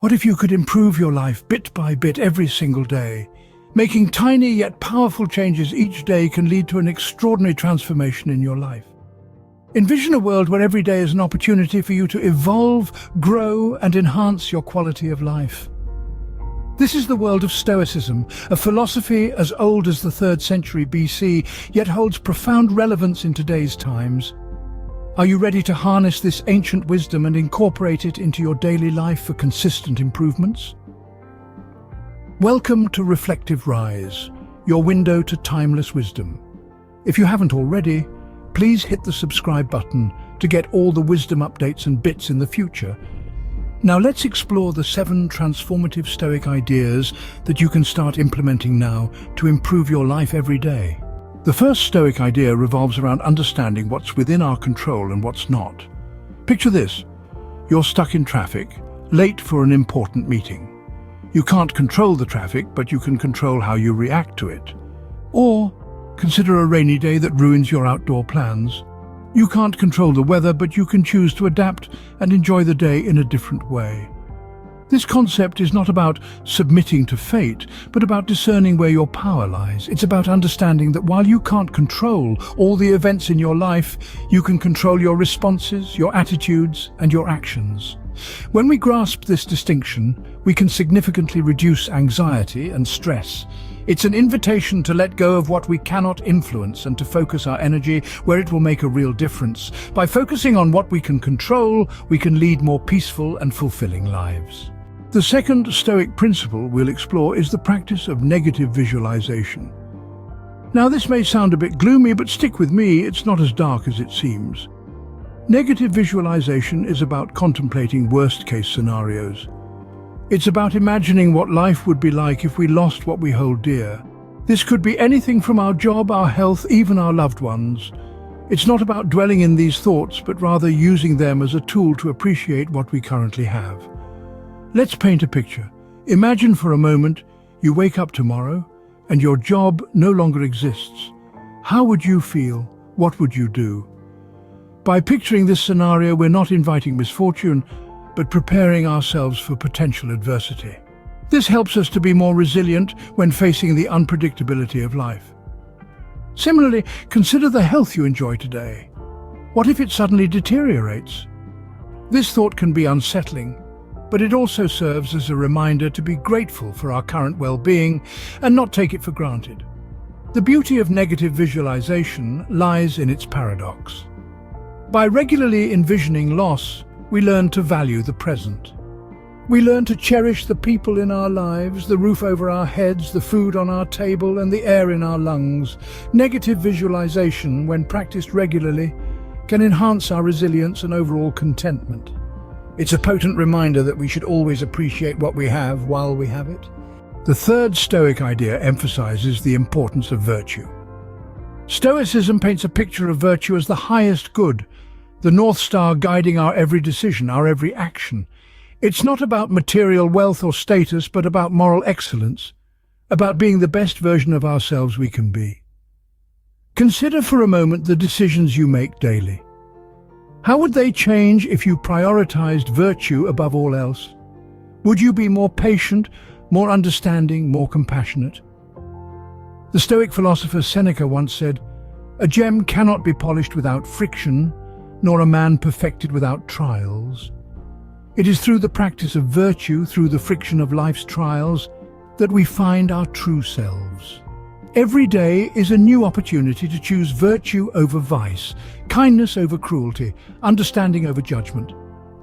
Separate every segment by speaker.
Speaker 1: What if you could improve your life bit by bit every single day? Making tiny yet powerful changes each day can lead to an extraordinary transformation in your life. Envision a world where every day is an opportunity for you to evolve, grow, and enhance your quality of life. This is the world of Stoicism, a philosophy as old as the 3rd century BC, yet holds profound relevance in today's times. Are you ready to harness this ancient wisdom and incorporate it into your daily life for consistent improvements? Welcome to Reflective Rise, your window to timeless wisdom. If you haven't already, please hit the subscribe button to get all the wisdom updates and bits in the future. Now let's explore the 7 transformative Stoic ideas that you can start implementing now to improve your life every day. The first Stoic idea revolves around understanding what's within our control and what's not. Picture this: you're stuck in traffic, late for an important meeting. You can't control the traffic, but you can control how you react to it. Or consider a rainy day that ruins your outdoor plans. You can't control the weather, but you can choose to adapt and enjoy the day in a different way. This concept is not about submitting to fate, but about discerning where your power lies. It's about understanding that while you can't control all the events in your life, you can control your responses, your attitudes, and your actions. When we grasp this distinction, we can significantly reduce anxiety and stress. It's an invitation to let go of what we cannot influence and to focus our energy where it will make a real difference. By focusing on what we can control, we can lead more peaceful and fulfilling lives. The second Stoic principle we'll explore is the practice of negative visualization. Now, this may sound a bit gloomy, but stick with me, it's not as dark as it seems. Negative visualization is about contemplating worst-case scenarios. It's about imagining what life would be like if we lost what we hold dear. This could be anything from our job, our health, even our loved ones. It's not about dwelling in these thoughts, but rather using them as a tool to appreciate what we currently have. Let's paint a picture. Imagine for a moment you wake up tomorrow and your job no longer exists. How would you feel? What would you do? By picturing this scenario, we're not inviting misfortune, but preparing ourselves for potential adversity. This helps us to be more resilient when facing the unpredictability of life. Similarly, consider the health you enjoy today. What if it suddenly deteriorates? This thought can be unsettling, but it also serves as a reminder to be grateful for our current well-being and not take it for granted. The beauty of negative visualization lies in its paradox. By regularly envisioning loss, we learn to value the present. We learn to cherish the people in our lives, the roof over our heads, the food on our table, and the air in our lungs. Negative visualization, when practiced regularly, can enhance our resilience and overall contentment. It's a potent reminder that we should always appreciate what we have while we have it. The third Stoic idea emphasizes the importance of virtue. Stoicism paints a picture of virtue as the highest good, the North Star guiding our every decision, our every action. It's not about material wealth or status, but about moral excellence, about being the best version of ourselves we can be. Consider for a moment the decisions you make daily. How would they change if you prioritized virtue above all else? Would you be more patient, more understanding, more compassionate? The Stoic philosopher Seneca once said, "A gem cannot be polished without friction, nor a man perfected without trials." It is through the practice of virtue, through the friction of life's trials, that we find our true selves. Every day is a new opportunity to choose virtue over vice, kindness over cruelty, understanding over judgment.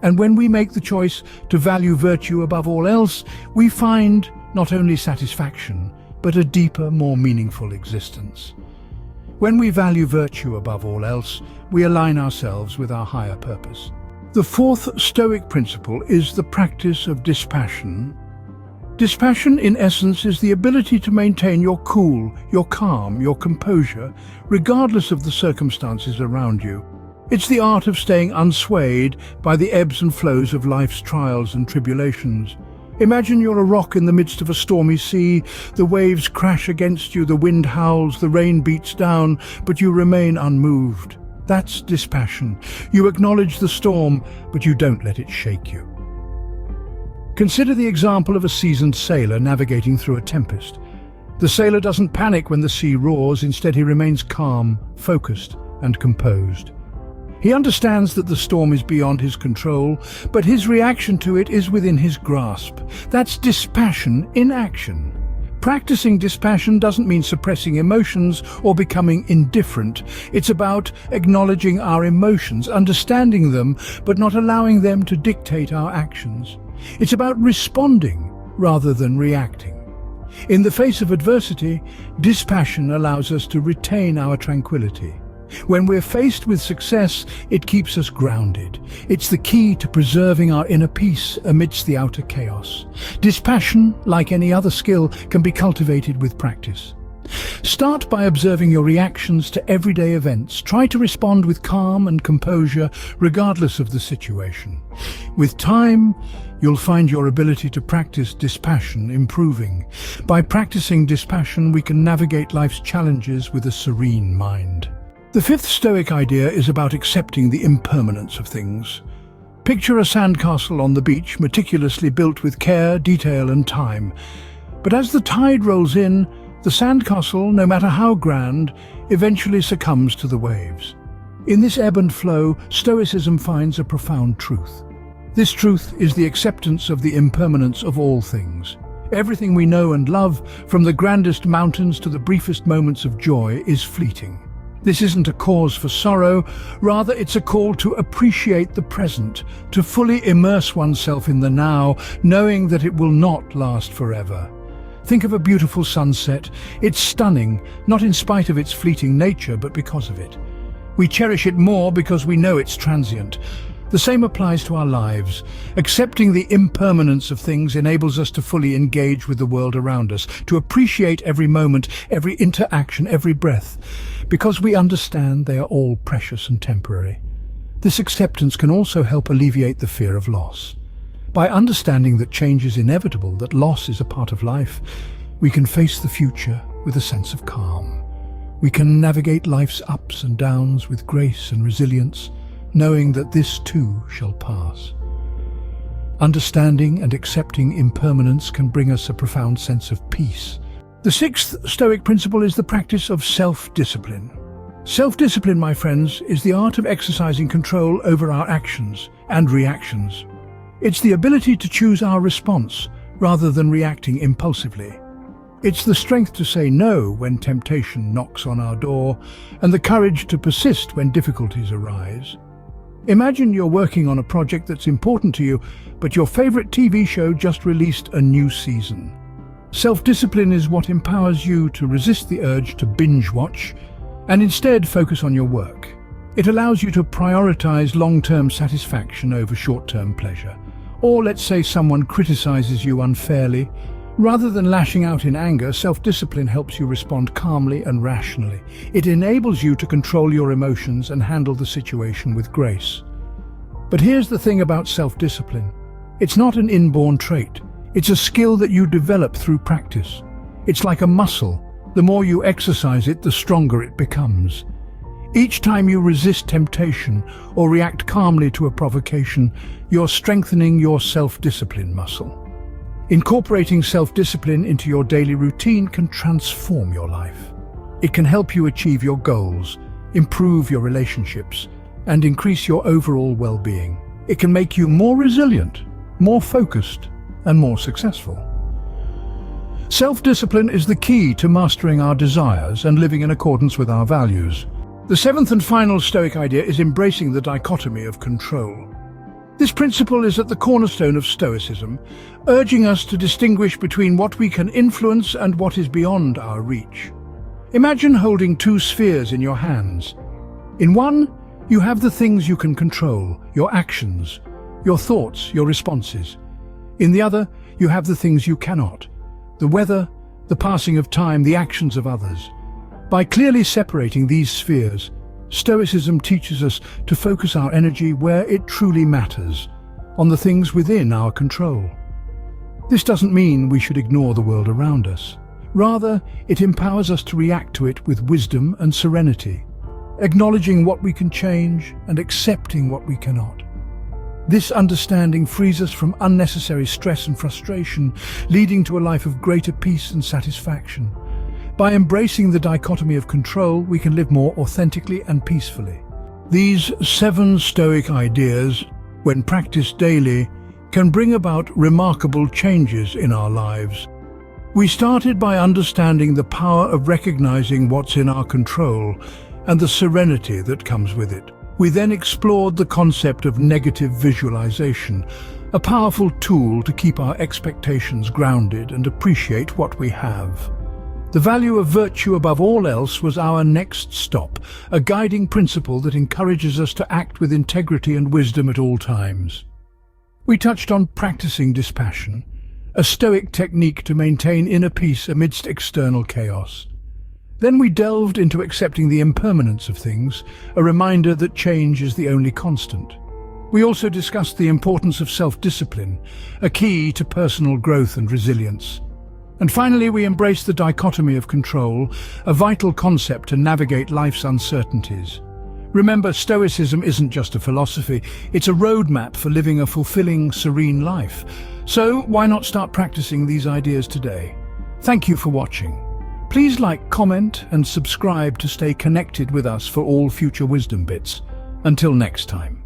Speaker 1: And when we make the choice to value virtue above all else, we find not only satisfaction, but a deeper, more meaningful existence. When we value virtue above all else, we align ourselves with our higher purpose. The fourth Stoic principle is the practice of dispassion. Dispassion, in essence, is the ability to maintain your cool, your calm, your composure, regardless of the circumstances around you. It's the art of staying unswayed by the ebbs and flows of life's trials and tribulations. Imagine you're a rock in the midst of a stormy sea. The waves crash against you, the wind howls, the rain beats down, but you remain unmoved. That's dispassion. You acknowledge the storm, but you don't let it shake you. Consider the example of a seasoned sailor navigating through a tempest. The sailor doesn't panic when the sea roars, instead he remains calm, focused, and composed. He understands that the storm is beyond his control, but his reaction to it is within his grasp. That's dispassion in action. Practicing dispassion doesn't mean suppressing emotions or becoming indifferent. It's about acknowledging our emotions, understanding them, but not allowing them to dictate our actions. It's about responding rather than reacting. In the face of adversity, dispassion allows us to retain our tranquility. When we're faced with success, it keeps us grounded. It's the key to preserving our inner peace amidst the outer chaos. Dispassion, like any other skill, can be cultivated with practice. Start by observing your reactions to everyday events. Try to respond with calm and composure, regardless of the situation. With time, you'll find your ability to practice dispassion improving. By practicing dispassion, we can navigate life's challenges with a serene mind. The fifth Stoic idea is about accepting the impermanence of things. Picture a sandcastle on the beach, meticulously built with care, detail, and time. But as the tide rolls in, the sandcastle, no matter how grand, eventually succumbs to the waves. In this ebb and flow, Stoicism finds a profound truth. This truth is the acceptance of the impermanence of all things. Everything we know and love, from the grandest mountains to the briefest moments of joy, is fleeting. This isn't a cause for sorrow, rather it's a call to appreciate the present, to fully immerse oneself in the now, knowing that it will not last forever. Think of a beautiful sunset. It's stunning, not in spite of its fleeting nature, but because of it. We cherish it more because we know it's transient. The same applies to our lives. Accepting the impermanence of things enables us to fully engage with the world around us, to appreciate every moment, every interaction, every breath, because we understand they are all precious and temporary. This acceptance can also help alleviate the fear of loss. By understanding that change is inevitable, that loss is a part of life, we can face the future with a sense of calm. We can navigate life's ups and downs with grace and resilience, knowing that this too shall pass. Understanding and accepting impermanence can bring us a profound sense of peace. The sixth Stoic principle is the practice of self-discipline. Self-discipline, my friends, is the art of exercising control over our actions and reactions. It's the ability to choose our response rather than reacting impulsively. It's the strength to say no when temptation knocks on our door, and the courage to persist when difficulties arise. Imagine you're working on a project that's important to you, but your favorite TV show just released a new season. Self-discipline is what empowers you to resist the urge to binge-watch and instead focus on your work. It allows you to prioritize long-term satisfaction over short-term pleasure. Or let's say someone criticizes you unfairly. Rather than lashing out in anger, self-discipline helps you respond calmly and rationally. It enables you to control your emotions and handle the situation with grace. But here's the thing about self-discipline. It's not an inborn trait. It's a skill that you develop through practice. It's like a muscle. The more you exercise it, the stronger it becomes. Each time you resist temptation or react calmly to a provocation, you're strengthening your self-discipline muscle. Incorporating self-discipline into your daily routine can transform your life. It can help you achieve your goals, improve your relationships, and increase your overall well-being. It can make you more resilient, more focused, and more successful. Self-discipline is the key to mastering our desires and living in accordance with our values. The seventh and final Stoic idea is embracing the dichotomy of control. This principle is at the cornerstone of Stoicism, urging us to distinguish between what we can influence and what is beyond our reach. Imagine holding two spheres in your hands. In one, you have the things you can control, your actions, your thoughts, your responses. In the other, you have the things you cannot, the weather, the passing of time, the actions of others. By clearly separating these spheres, Stoicism teaches us to focus our energy where it truly matters, on the things within our control. This doesn't mean we should ignore the world around us. Rather, it empowers us to react to it with wisdom and serenity, acknowledging what we can change and accepting what we cannot. This understanding frees us from unnecessary stress and frustration, leading to a life of greater peace and satisfaction. By embracing the dichotomy of control, we can live more authentically and peacefully. These 7 Stoic ideas, when practiced daily, can bring about remarkable changes in our lives. We started by understanding the power of recognizing what's in our control and the serenity that comes with it. We then explored the concept of negative visualization, a powerful tool to keep our expectations grounded and appreciate what we have. The value of virtue above all else was our next stop, a guiding principle that encourages us to act with integrity and wisdom at all times. We touched on practicing dispassion, a Stoic technique to maintain inner peace amidst external chaos. Then we delved into accepting the impermanence of things, a reminder that change is the only constant. We also discussed the importance of self-discipline, a key to personal growth and resilience. And finally, we embraced the dichotomy of control, a vital concept to navigate life's uncertainties. Remember, Stoicism isn't just a philosophy, it's a roadmap for living a fulfilling, serene life. So why not start practicing these ideas today? Thank you for watching. Please like, comment, and subscribe to stay connected with us for all future wisdom bits. Until next time.